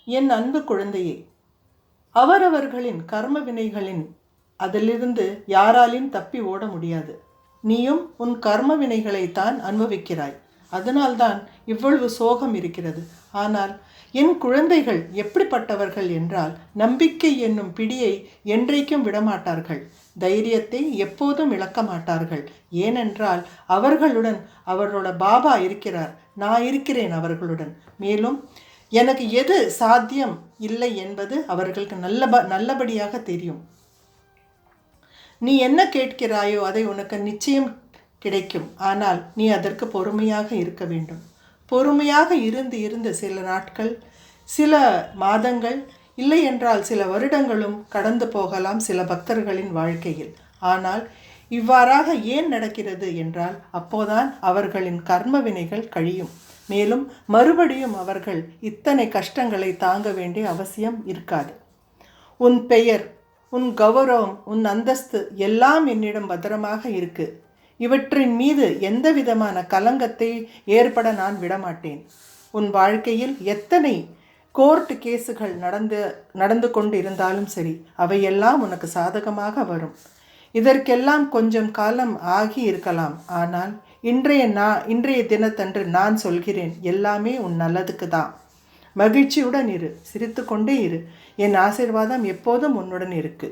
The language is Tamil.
என் அன்பு குழந்தையே, அவரவர்களின் கர்ம வினைகளின் அதிலிருந்து யாராலும் தப்பி ஓட முடியாது. நீயும் உன் கர்ம வினைகளைத்தான் அனுபவிக்கிறாய். அதனால்தான் இவ்வளவு சோகம் இருக்கிறது. ஆனால் என் குழந்தைகள் எப்படிப்பட்டவர்கள் என்றால், நம்பிக்கை என்னும் பிடியை என்றைக்கும் விடமாட்டார்கள். தைரியத்தை எப்போதும் இழக்க மாட்டார்கள். ஏனென்றால் அவர்களுடன் அவரோட பாபா இருக்கிறார். நான் இருக்கிறேன் அவர்களுடன். மேலும் எனக்கு எது சாத்தியம் இல்லை என்பது அவர்களுக்கு நல்லபடியாக தெரியும். நீ என்ன கேட்கிறாயோ அதை உனக்கு நிச்சயம் கிடைக்கும். ஆனால் நீ அதற்கு பொறுமையாக இருக்க வேண்டும். பொறுமையாக இருந்து சில நாட்கள், சில மாதங்கள், இல்லை என்றால் சில வருடங்களும் கடந்து போகலாம் சில பக்தர்களின் வாழ்க்கையில். ஆனால் இவ்வாறாக ஏன் நடக்கிறது என்றால், அப்போதான் அவர்களின் கர்ம வினைகள் கழியும். மேலும் மறுபடியும் அவர்கள் இத்தனை கஷ்டங்களை தாங்க வேண்டிய அவசியம் இருக்காது. உன் பெயர், உன் கௌரவம், உன் அந்தஸ்து எல்லாம் என்னிடம் பத்திரமாக இருக்கு. இவற்றின் மீது எந்த விதமான கலங்கத்தை ஏற்பட நான் விடமாட்டேன். உன் வாழ்க்கையில் எத்தனை கோர்ட் கேஸுகள் நடந்து கொண்டு இருந்தாலும் சரி, அவையெல்லாம் உனக்கு சாதகமாக வரும். இதற்கெல்லாம் கொஞ்சம் காலம் ஆகி இருக்கலாம். ஆனால் இன்றைய தினத்தன்று நான் சொல்கிறேன், எல்லாமே உன் நல்லதுக்கு தான். மகிழ்ச்சியுடன் இரு, சிரித்து கொண்டே இரு. என் ஆசீர்வாதம் எப்போதும் உன்னுடன் இருக்கு.